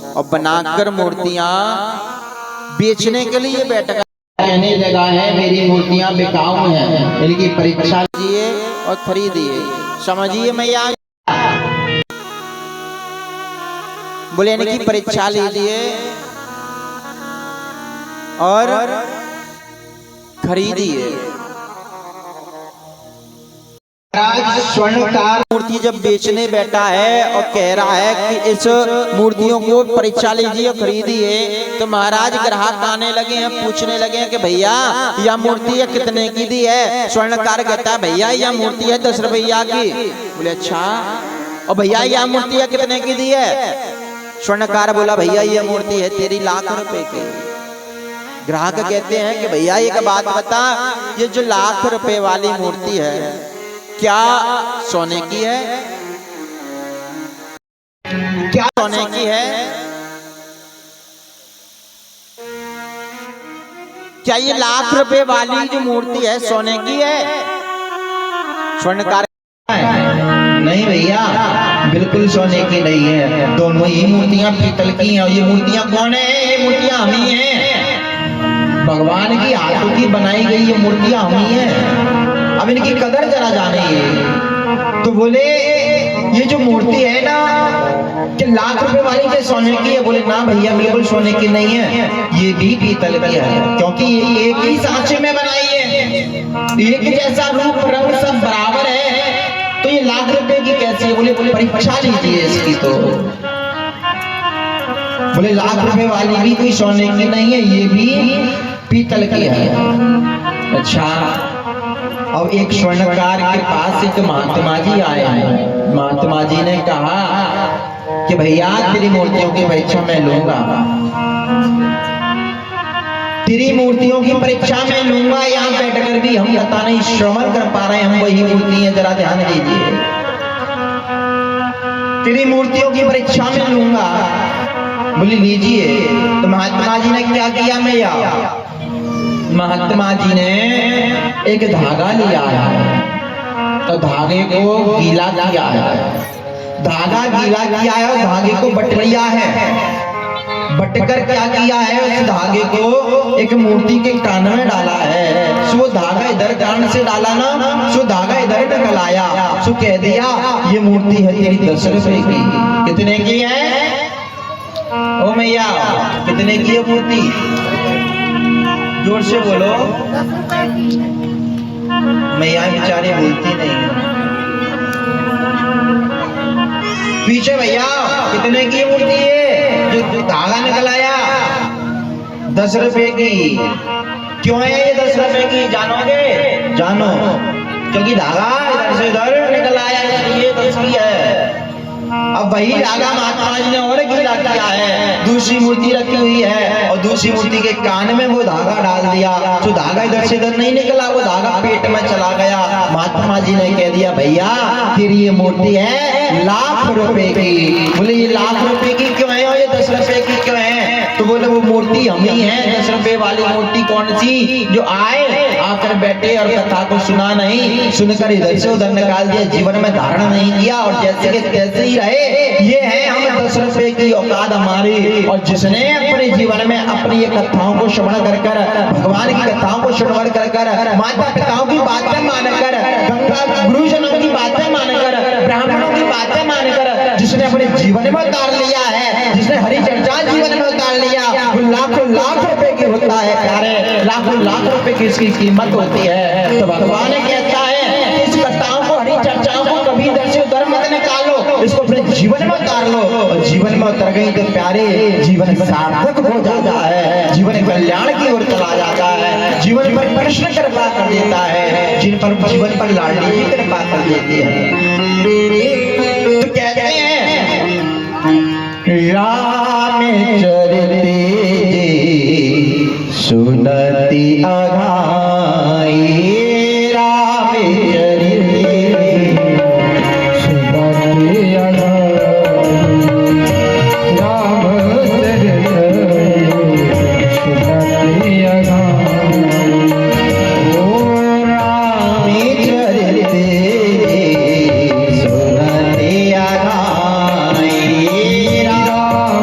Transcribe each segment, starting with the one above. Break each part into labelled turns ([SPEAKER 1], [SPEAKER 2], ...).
[SPEAKER 1] और बनाकर मूर्तियां बेचने के लिए बैठ गए। कहने लगा है मेरी मूर्तियां बिकाऊ हैं, इनकी परीक्षा लीजिए और खरीदिए। समझिए मैया, बोले इनकी परीक्षा लीजिए और खरीदिए। स्वर्णकार मूर्ति जब बेचने बैठा है और कह रहा है कि इस मूर्तियों को परीक्षा लीजिए और खरीदिए, तो महाराज ग्राहक आने लगे हैं, पूछने लगे हैं कि भैया यह मूर्ति है कितने की दी है। स्वर्णकार कहता है भैया यह मूर्ति है 10 रुपया की। बोले अच्छा, और भैया यह मूर्ति है कितने की दी है। स्वर्णकार बोला भैया यह मूर्ति है तेरी लाख रुपए की। ग्राहक कहते हैं कि भैया एक बात बता, ये जो लाख रुपए वाली मूर्ति है क्या सोने की है, क्या सोने की है, क्या ये लाख रुपए वाली जो मूर्ति है सोने की है। स्वर्णकार नहीं भैया बिल्कुल सोने की नहीं है, दोनों ही मूर्तियां पीतल की हैं। और ये मूर्तियां कौन है, ये मूर्तियां हम ही हैं, भगवान की हाथों की बनाई गई ये मूर्तियां हम ही हैं। अब इनकी कदर जरा जानिए। तो बोले ये जो मूर्ति है ना कि लाख रुपए वाली जो सोने की है। बोले ना भैया बिल्कुल सोने की नहीं है, ये भी पीतल की है, क्योंकि ये एक ही सांचे में बनाई है, एक जैसा रूप रंग सब बराबर है, तो ये लाख रुपए की कैसी है। बोले परीक्षा लीजिए इसकी। तो बोले लाख रुपए वाली भी कोई सोने की नहीं है, ये भी पीतल की है। अच्छा, और एक स्वर्णकार के पास एक महात्मा जी आए हैं। महात्मा जी ने कहा कि भैया तेरी मूर्तियों की परीक्षा मैं लूंगा, तेरी मूर्तियों की परीक्षा मैं लूंगा। यहाँ बैठकर भी हम पता नहीं श्रवण कर पा रहे हैं, हम वही मूर्ति है, जरा ध्यान दीजिए। तेरी मूर्तियों की परीक्षा में लूंगा। बोले लीजिए। तो महात्मा जी ने क्या किया मैया, महात्मा जी ने एक धागा लिया है, तो धागे को गीला किया है, धागा गीला किया है और धागे को बट लिया है। बटकर क्या किया है, उस धागे को एक मूर्ति के कान में डाला है। सो धागा इधर कान से डाला ना, सो धागा इधर निकल आया। सो कह दिया ये मूर्ति है तेरी 10 रुपए की। कितने की है ओ मैया, कितने की है मूर्ति, जोर से बोलो। मैया बेचारी बोलती नहीं। पीछे भैया कितने की मूर्ति है जो धागा निकल आया, 10 रुपए की। क्यों है ये 10 रुपए की, जानोगे? जानो, क्योंकि धागा इधर से उधर निकल आया, इसलिए 10 की है। अब वही धागा महात्मा जी ने और गीला किया है, दूसरी मूर्ति रखी हुई है और दूसरी मूर्ति के कान में वो धागा डाल दिया। तो धागा इधर से इधर नहीं निकला, वो धागा पेट में चला गया। महात्मा जी ने कह दिया भैया तेरी ये मूर्ति है लाख रुपए की। बोले ये लाख रुपए की क्यों है और ये 10 रुपए की क्यों है? तो बोले वो मूर्ति हम ही है। 10 रुपए वाली मूर्ति कौन सी, जो आए आकर बैठे और कथा को सुना नहीं, सुनकर इधर से उधर निकाल दिया, जीवन में धारण नहीं किया और जैसे के तैसे ही रहे। ये है हम 10 रुपए की औकात हमारी। और जिसने अपने जीवन में अपनी ये कथाओं को श्रवण कर कर, भगवान की कथाओं को श्रवण कर कर, माता पिताओं की बातें मानकर, गंगा गुरुजनों की बातें मानकर, ब्राह्मणों की बातें मानकर जिसने अपने जीवन में उतार लिया है, जिसने हरि चर्चा जीवन में उतार लिया, वो लाखों लाख रुपए की होता है प्यारे, लाखों लाख रुपए की इसकी कीमत होती है। तो भगवान कहता है इस कथाओं को, हरि चर्चाओं को कभी इधर से उधर मत निकालो, इसको अपने जीवन में उतार लो। और जीवन में उतर गई तो प्यारे जीवन सार्थक हो जाता है, जीवन कल्याण की ओर चला जाता है, जीवन पर कृष्ण कृपा कर देता है, जिन पर जीवन पर लाडली की कृपा कर देती है। तो कहते हैं राम चरिते सुनती अघाई, राम चरिते सुनती अघाई, राम चरिते सुनती अघाई, ओ राम चरिते सुनती अघाई, राम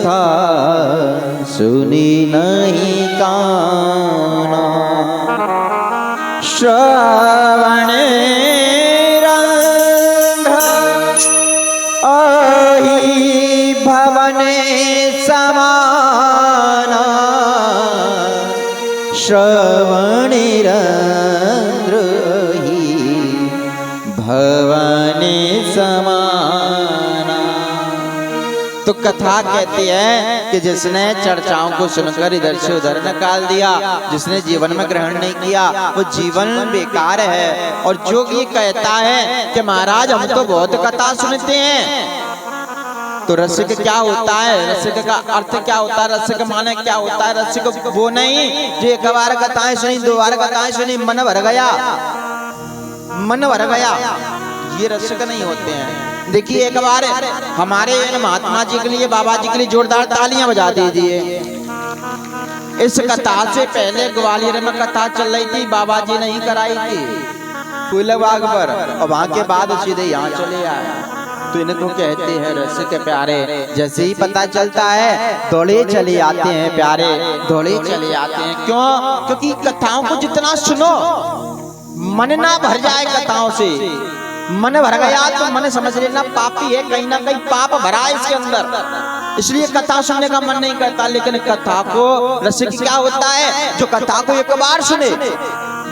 [SPEAKER 1] कथा सुनी नहीं काना, श्रवण रंध्र आही भवन समाना, श्रवण रंध्र भवन समाना। तो कथा कहती है कि जिसने चर्चाओं को सुनकर इधर से उधर निकाल दिया, जिसने जीवन में ग्रहण नहीं किया, वो जीवन बेकार है। और जो ये कहता है कि महाराज हम तो बहुत कथा सुनते हैं, तो रसिक क्या होता है, रसिक का अर्थ क्या होता है, रसिक माने क्या होता है? रसिक वो नहीं जो एक बार कथाएं सुनी, दो बार कथाएं सुनी, मन भर गया, मन भर गया, ये रसिक नहीं होते हैं। देखिए एक बार हमारे महात्मा जी के लिए, बाबा जी के लिए जोरदार तालियां बजा दीजिए। इस कथा से पहले ग्वालियर में कथा चल रही थी, बाबा जी नहीं कराई थी फूलबाग पर, और वहां के बाद सीधे यहाँ चले आए। तो इनको कहते हैं रसिक प्यारे। जैसे ही पता चलता है दौड़े चले आते हैं प्यारे, दौड़े चले आते हैं। क्यों? क्योंकि कथाओं को जितना सुनो मन ना भर जाए कथाओं से। मन भर गया तो मन समझ लेना पापी है, कहीं ना कहीं पाप भरा है इसके अंदर, इसलिए कथा सुनने का मन नहीं करता। लेकिन कथा को रसिक क्या होता है? जो कथा को एक बार सुने,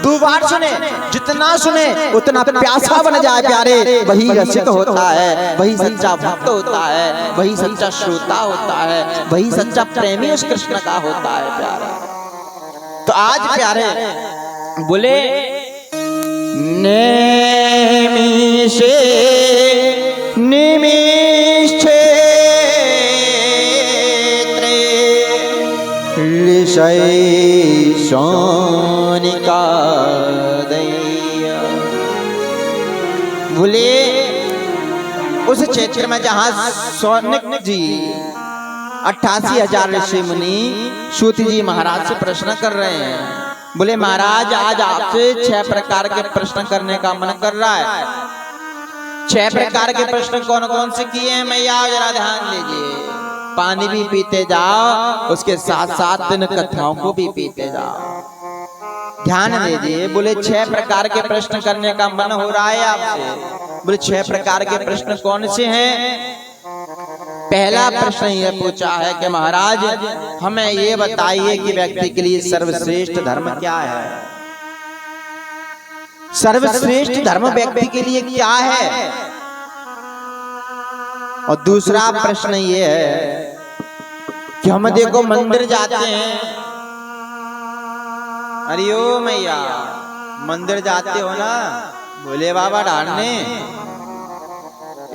[SPEAKER 1] दो बार सुने, जितना सुने उतना प्यासा बन जाए प्यारे, वही रसिक होता है, वही सच्चा भक्त होता है, वही सच्चा श्रोता होता है, वही सच्चा प्रेमी उस कृष्ण का होता है प्यारे। तो आज प्यारे बोले नेमिषे निमिषे ऋषय सोनिका दैया। बोले उस क्षेत्र में जहां सौनिक जी 88,000 ऋषि मुनि सूत जी महाराज से प्रश्न कर रहे हैं। बोले महाराज आज आपसे 6 प्रकार के प्रश्न करने का मन कर रहा है। 6 प्रकार के प्रश्न कौन कौन से किए हैं मैया जरा ध्यान दीजिए। पानी भी पीते जाओ, उसके साथ साथ इन कथाओं को भी पीते जाओ, ध्यान दीजिए। बोले 6 प्रकार के प्रश्न करने का मन हो रहा है आपसे। बोले 6 प्रकार के प्रश्न कौन से हैं? पहला प्रश्न यह पूछा है कि महाराज हमें ये बताइए कि व्यक्ति के लिए सर्वश्रेष्ठ धर्म क्या है? सर्वश्रेष्ठ धर्म व्यक्ति के लिए क्या है? और दूसरा प्रश्न ये है कि हम देखो मंदिर जाते हैं, अरे ओ मैया मंदिर जाते हो ना भोले बाबा ढालने,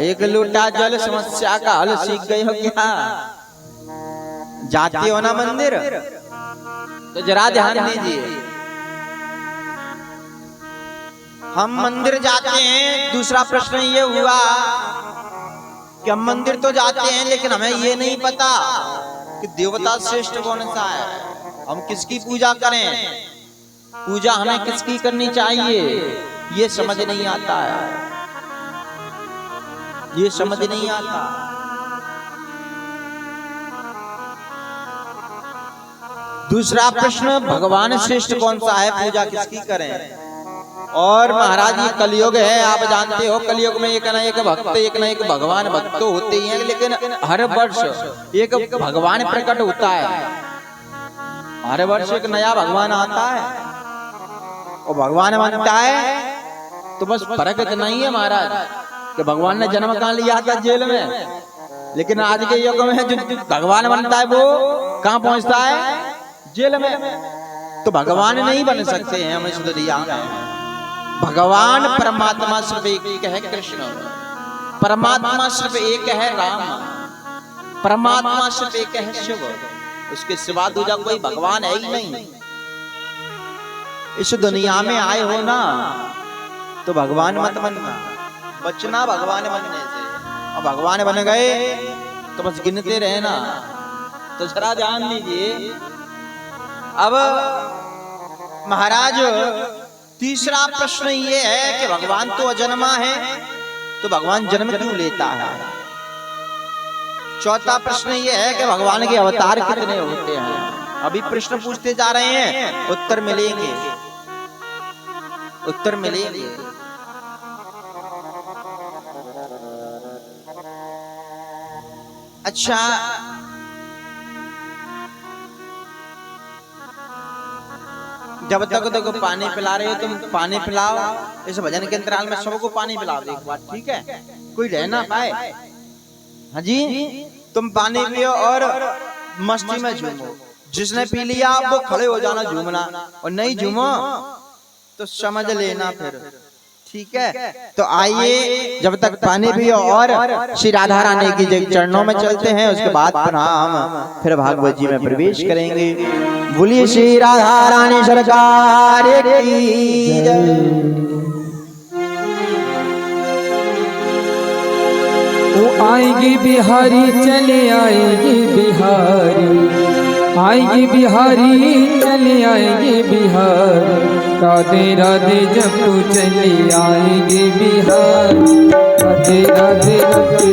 [SPEAKER 1] एक लोटा जल समस्या का हल सीख गए हो क्या? जाते हो ना मंदिर? तो जरा ध्यान दीजिए, हम मंदिर जाते हैं। दूसरा प्रश्न ये हुआ कि हम मंदिर तो जाते हैं लेकिन हमें ये नहीं पता कि देवता श्रेष्ठ कौन सा है, हम किसकी पूजा करें, पूजा हमें किसकी करनी चाहिए, ये समझ नहीं आता है, ये समझ नहीं आता। दूसरा प्रश्न भगवान श्रेष्ठ कौन सा है, पूजा किसकी करें। और महाराज ये कलयुग है, आप जानते हो कलयुग में एक ना एक भक्त, एक ना एक भगवान भक्त तो होते ही हैं, लेकिन हर वर्ष एक भगवान प्रकट होता है, हर वर्ष एक नया भगवान आता है और भगवान बनता है। तो बस फर्क इतना ही है महाराज कि भगवान ने जन्म कहाँ लिया था, जेल में, लेकिन आज के युग में जो भगवान बनता है वो कहाँ पहुंचता है, जेल में। तो भगवान नहीं बन सकते हैं हम इस दुनिया में। भगवान परमात्मा सिर्फ एक है कृष्ण, परमात्मा सिर्फ एक है राम, परमात्मा सिर्फ एक है शिव, उसके सिवा दूजा कोई भगवान है ही नहीं। इस दुनिया में आए हो ना तो भगवान मत बनना, बचना भगवान बनने से। और भगवान बन गए तो बस गिनते रहना। तो जरा ध्यान दीजिए। अब महाराज तीसरा प्रश्न ये है कि भगवान तो अजन्मा है, तो भगवान जन्म क्यों लेता है। चौथा प्रश्न ये है कि भगवान के अवतार कितने होते हैं। अभी प्रश्न पूछते जा रहे हैं, उत्तर मिलेंगे, उत्तर मिलेंगे। अच्छा, जब तक देखो पानी पिला रहे हो तुम, पानी पिलाओ। इस भजन के अंतराल में सबको पानी पिलाओ एक बार, ठीक है? कोई रह ना पाए। हाँ जी, तुम पानी पियो और मस्ती में झूमो। जिसने पी लिया आप वो खड़े हो जाना झूमना, और नहीं झूमो तो समझ लेना फिर, ठीक है? तो आइए, जब तक पानी पियो और श्री राधा रानी की चरणों में चलते हैं, उसके बाद पुनः हम फिर भागवत जी में प्रवेश करेंगे। बोलिए श्री राधा रानी सरकार की जय।
[SPEAKER 2] वो आएगी बिहारी, चले आएगी बिहारी, आएगी बिहारी, चले आएगी बिहारी। राधे राधे जपू चली आएगी बिहारी, राधे राधे।